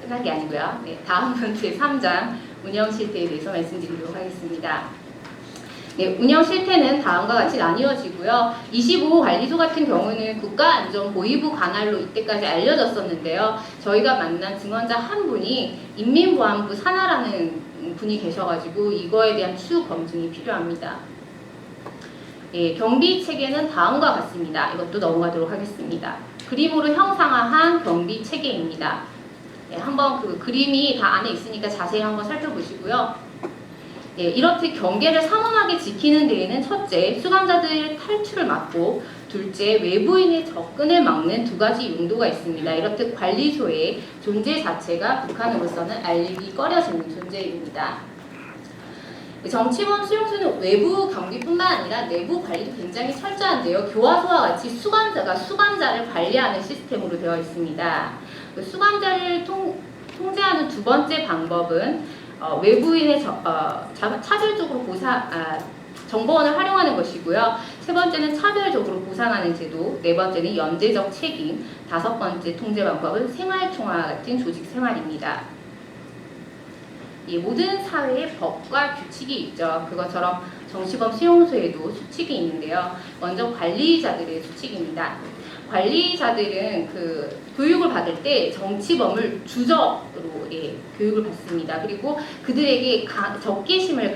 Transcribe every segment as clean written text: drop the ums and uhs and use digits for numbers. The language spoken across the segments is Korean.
끝난 게 아니고요. 네, 다음은 제3장 운영 실태에 대해서 말씀드리도록 하겠습니다. 네, 운영 실태는 다음과 같이 나뉘어지고요. 25호 관리소 같은 경우는 국가안전보위부 관할로 이때까지 알려졌었는데요. 저희가 만난 증언자 한 분이 인민보안부 산하라는 분이 계셔가지고 이거에 대한 추후 검증이 필요합니다. 예, 경비 체계는 다음과 같습니다. 이것도 넘어가도록 하겠습니다. 그림으로 형상화한 경비 체계입니다. 예, 한번 그 그림이 다 안에 있으니까 자세히 한번 살펴보시고요. 예, 이렇듯 경계를 삼엄하게 지키는 데에는 첫째, 수감자들의 탈출을 막고 둘째, 외부인의 접근을 막는 두 가지 용도가 있습니다. 이렇듯 관리소의 존재 자체가 북한으로서는 알기 꺼려지는 존재입니다. 정치범 수용소는 외부 경비뿐만 아니라 내부 관리도 굉장히 철저한데요. 교화소와 같이 수감자가 수감자를 관리하는 시스템으로 되어 있습니다. 수감자를 통제하는 두 번째 방법은 외부인의 차별적으로 정보원을 활용하는 것이고요. 세 번째는 차별적으로 보상하는 제도, 네 번째는 연대적 책임, 다섯 번째 통제 방법은 생활총화 같은 조직 생활입니다. 이 모든 사회에 법과 규칙이 있죠. 그것처럼 정치범 수용소에도 수칙이 있는데요. 먼저 관리자들의 수칙입니다. 관리자들은 그 교육을 받을 때 정치범을 주적으로 교육을 받습니다. 그리고 그들에게 적개심을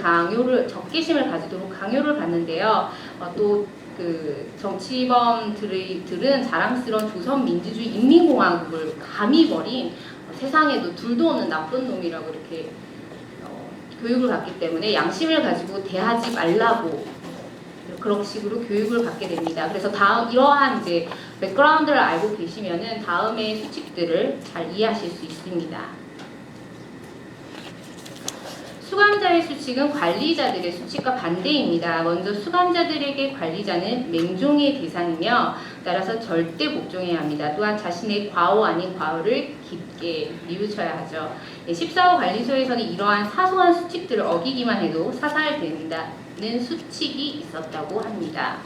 가지도록 강요를 받는데요. 또 그 정치범들은 자랑스러운 조선민주주의 인민공화국을 감히 버린 세상에도 둘도 없는 나쁜 놈이라고 이렇게 교육을 받기 때문에 양심을 가지고 대하지 말라고 그런 식으로 교육을 받게 됩니다. 그래서 이러한 이제 백그라운드를 알고 계시면은 다음의 수칙들을 잘 이해하실 수 있습니다. 수감자의 수칙은 관리자들의 수칙과 반대입니다. 먼저 수감자들에게 관리자는 맹종의 대상이며 따라서 절대 복종해야 합니다. 또한 자신의 과오 아닌 과오를 깊게 뉘우쳐야 하죠. 14호 관리소에서는 이러한 사소한 수칙들을 어기기만 해도 사살된다는 수칙이 있었다고 합니다.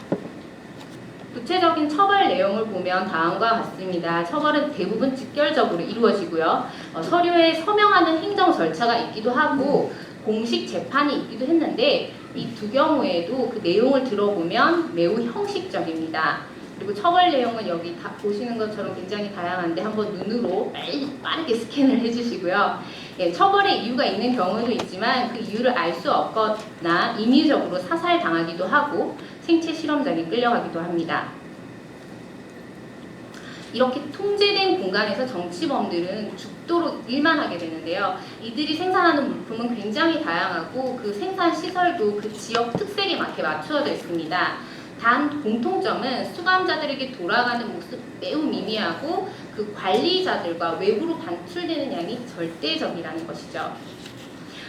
구체적인 처벌 내용을 보면 다음과 같습니다. 처벌은 대부분 직결적으로 이루어지고요. 서류에 서명하는 행정 절차가 있기도 하고 공식 재판이 있기도 했는데 이 두 경우에도 그 내용을 들어보면 매우 형식적입니다. 그리고 처벌 내용은 여기 다 보시는 것처럼 굉장히 다양한데 한번 눈으로 빠르게 스캔을 해주시고요. 예, 처벌의 이유가 있는 경우도 있지만 그 이유를 알 수 없거나 임의적으로 사살당하기도 하고 생체 실험장에 끌려가기도 합니다. 이렇게 통제된 공간에서 정치범들은 죽도록 일만 하게 되는데요. 이들이 생산하는 물품은 굉장히 다양하고 그 생산 시설도 그 지역 특색에 맞게 맞추어져 있습니다. 단 공통점은 수감자들에게 돌아가는 몫은 매우 미미하고 그 관리자들과 외부로 반출되는 양이 절대적이라는 것이죠.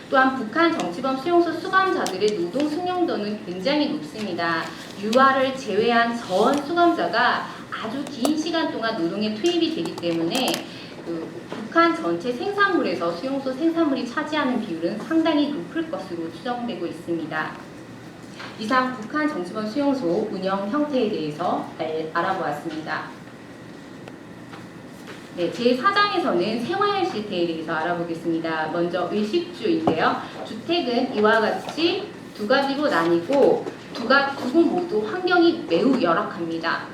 또한 북한 정치범 수용소 수감자들의 노동 숙련도는 굉장히 높습니다. 유아를 제외한 전 수감자가 아주 긴 시간 동안 노동에 투입이 되기 때문에 그 북한 전체 생산물에서 수용소 생산물이 차지하는 비율은 상당히 높을 것으로 추정되고 있습니다. 이상 북한 정치범 수용소 운영 형태에 대해서 알아보았습니다. 네, 제4장에서는 생활 실태에 대해서 알아보겠습니다. 먼저 의식주인데요. 주택은 이와 같이 두 가지로 나뉘고 두 곳 모두 환경이 매우 열악합니다.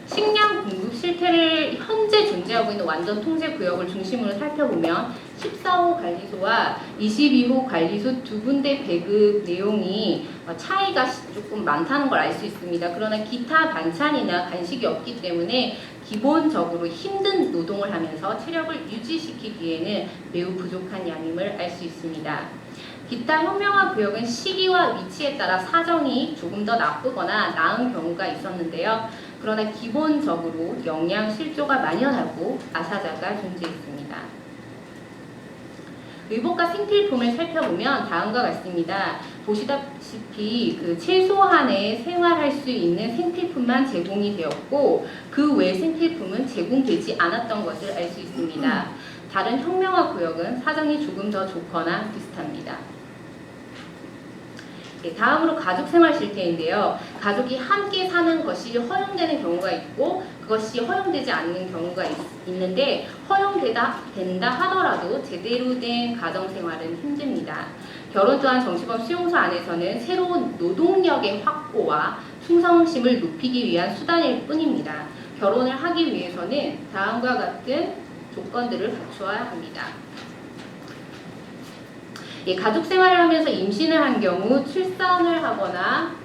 식량 공급 실태를 현재 존재하고 있는 완전 통제 구역을 중심으로 살펴보면 14호 관리소와 22호 관리소 두 군데 배급 내용이 차이가 조금 많다는 걸 알 수 있습니다. 그러나 기타 반찬이나 간식이 없기 때문에 기본적으로 힘든 노동을 하면서 체력을 유지시키기에는 매우 부족한 양임을 알 수 있습니다. 기타 현명화 구역은 시기와 위치에 따라 사정이 조금 더 나쁘거나 나은 경우가 있었는데요. 그러나 기본적으로 영양 실조가 만연하고 아사자가 존재했습니다. 의복과 생필품을 살펴보면 다음과 같습니다. 보시다시피 그 최소한의 생활할 수 있는 생필품만 제공이 되었고 그 외 생필품은 제공되지 않았던 것을 알 수 있습니다. 다른 혁명화 구역은 사정이 조금 더 좋거나 비슷합니다. 다음으로 가족생활 실태인데요. 가족이 함께 사는 것이 허용되는 경우가 있고 그것이 허용되지 않는 경우가 있는데 된다 하더라도 제대로 된 가정생활은 힘듭니다. 결혼 또한 정치범 수용소 안에서는 새로운 노동력의 확보와 충성심을 높이기 위한 수단일 뿐입니다. 결혼을 하기 위해서는 다음과 같은 조건들을 갖추어야 합니다. 가족 생활을 하면서 임신을 한 경우 출산을 하거나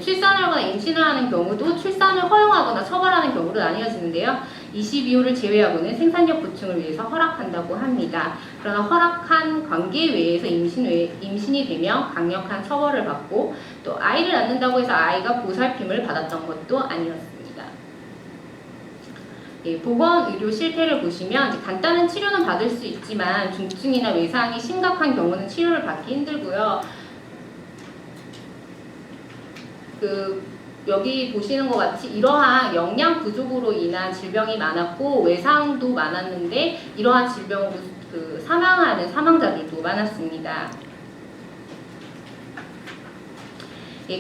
출산을 하거나 임신을 하는 경우도 출산을 허용하거나 처벌하는 경우로 나뉘어지는데요. 22호를 제외하고는 생산력 보충을 위해서 허락한다고 합니다. 그러나 허락한 관계 외에서 임신이 되면 강력한 처벌을 받고 또 아이를 낳는다고 해서 아이가 보살핌을 받았던 것도 아니었습니다. 보건의료 실태를 보시면 간단한 치료는 받을 수 있지만 중증이나 외상이 심각한 경우는 치료를 받기 힘들고요. 여기 보시는 것 같이 이러한 영양 부족으로 인한 질병이 많았고 외상도 많았는데 이러한 질병으로 사망하는 사망자들도 많았습니다.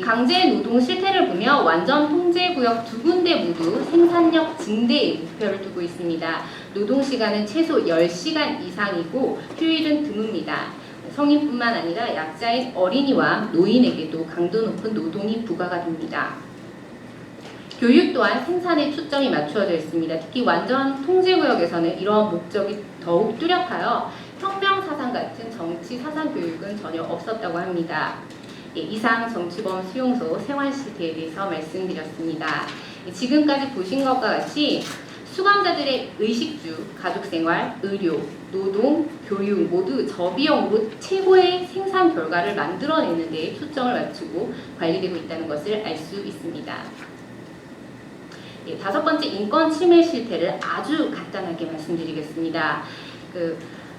강제 노동 실태를 보면 완전 통제구역 2군데 모두 생산력 증대에 목표를 두고 있습니다. 노동시간은 최소 10시간 이상이고 휴일은 드뭅니다. 성인뿐만 아니라 약자인 어린이와 노인에게도 강도 높은 노동이 부과가 됩니다. 교육 또한 생산에 초점이 맞추어져 있습니다. 특히 완전 통제구역에서는 이러한 목적이 더욱 뚜렷하여 혁명사상 같은 정치 사상 교육은 전혀 없었다고 합니다. 이상 정치범 수용소 생활실태에 대해서 말씀드렸습니다. 지금까지 보신 것과 같이 수감자들의 의식주, 가족생활, 의료, 노동, 교육 모두 저비용으로 최고의 생산 결과를 만들어내는 데 초점을 맞추고 관리되고 있다는 것을 알 수 있습니다. 5번째 인권 침해 실태를 아주 간단하게 말씀드리겠습니다.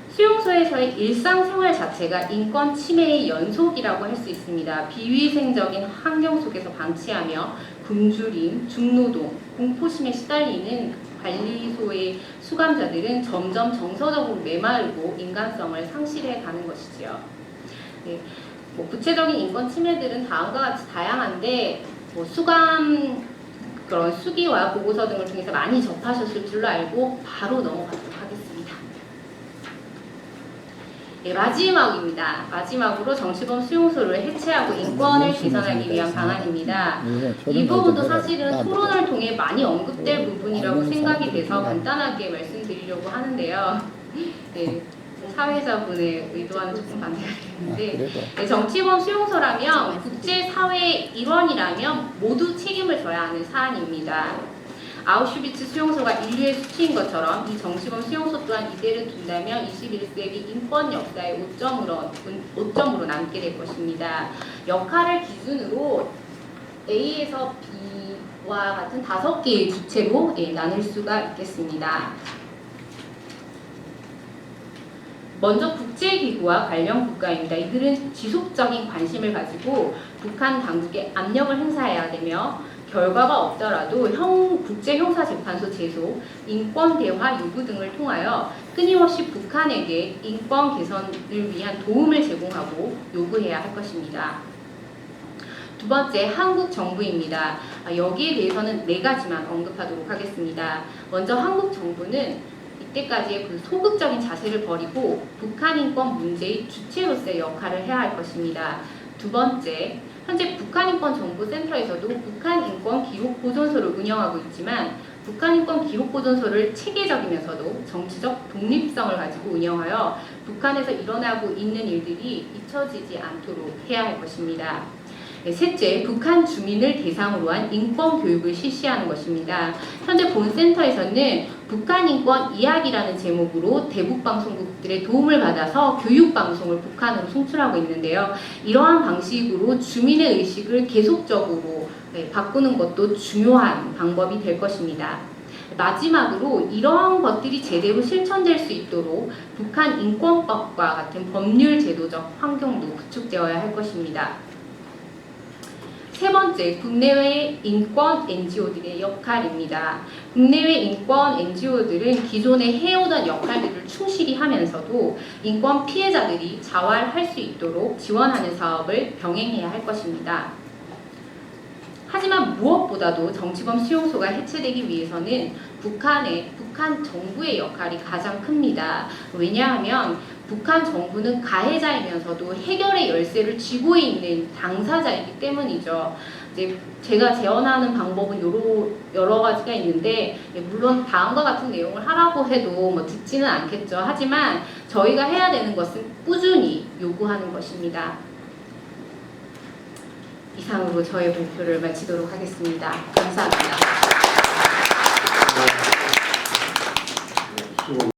수용소에서의 일상생활 자체가 인권 침해의 연속이라고 할 수 있습니다. 비위생적인 환경 속에서 방치하며 굶주림, 중노동, 공포심에 시달리는 관리소의 수감자들은 점점 정서적으로 메마르고 인간성을 상실해 가는 것이지요. 구체적인 인권 침해들은 다음과 같이 다양한데 수감 그런 수기와 보고서 등을 통해서 많이 접하셨을 줄로 알고 바로 넘어가도록 하겠습니다. 마지막입니다. 마지막으로 정치범 수용소를 해체하고 인권을 개선하기 위한 방안입니다. 이 부분도 사실은 토론을 통해 많이 언급될 부분이라고 생각이 돼서 간단하게 말씀드리려고 하는데요. 사회자분의 의도와는 조금 반대가 되는데 정치범 수용소라면 국제사회의 일원이라면 모두 책임을 져야 하는 사안입니다. 아우슈비츠 수용소가 인류의 수치인 것처럼 이 정치범 수용소 또한 이대로 둔다면 21세기 인권 역사의 오점으로 남게 될 것입니다. 역할을 기준으로 A에서 B와 같은 5개의 주체로 나눌 수가 있겠습니다. 먼저 국제기구와 관련 국가입니다. 이들은 지속적인 관심을 가지고 북한 당국에 압력을 행사해야 되며 결과가 없더라도 국제형사재판소 제소, 인권대화 요구 등을 통하여 끊임없이 북한에게 인권 개선을 위한 도움을 제공하고 요구해야 할 것입니다. 2번째, 한국 정부입니다. 여기에 대해서는 4가지만 언급하도록 하겠습니다. 먼저 한국 정부는 이때까지의 소극적인 자세를 버리고 북한 인권 문제의 주체로서의 역할을 해야 할 것입니다. 2번째, 현재 북한인권정보센터에서도 북한인권기록보존소를 운영하고 있지만 북한인권기록보존소를 체계적이면서도 정치적 독립성을 가지고 운영하여 북한에서 일어나고 있는 일들이 잊혀지지 않도록 해야 할 것입니다. 셋째, 북한 주민을 대상으로 한 인권교육을 실시하는 것입니다. 현재 본 센터에서는 북한인권 이야기라는 제목으로 대북방송국들의 도움을 받아서 교육방송을 북한으로 송출하고 있는데요. 이러한 방식으로 주민의 의식을 계속적으로 바꾸는 것도 중요한 방법이 될 것입니다. 마지막으로 이러한 것들이 제대로 실천될 수 있도록 북한 인권법과 같은 법률 제도적 환경도 구축되어야 할 것입니다. 세 번째, 국내외 인권 NGO들의 역할입니다. 국내외 인권 NGO들은 기존에 해오던 역할들을 충실히 하면서도 인권 피해자들이 자활할 수 있도록 지원하는 사업을 병행해야 할 것입니다. 하지만 무엇보다도 정치범 수용소가 해체되기 위해서는 북한 정부의 역할이 가장 큽니다. 왜냐하면 북한 정부는 가해자이면서도 해결의 열쇠를 쥐고 있는 당사자이기 때문이죠. 이제 제가 제언하는 방법은 여러 가지가 있는데, 물론 다음과 같은 내용을 하라고 해도 뭐 듣지는 않겠죠. 하지만 저희가 해야 되는 것은 꾸준히 요구하는 것입니다. 이상으로 저의 발표를 마치도록 하겠습니다. 감사합니다.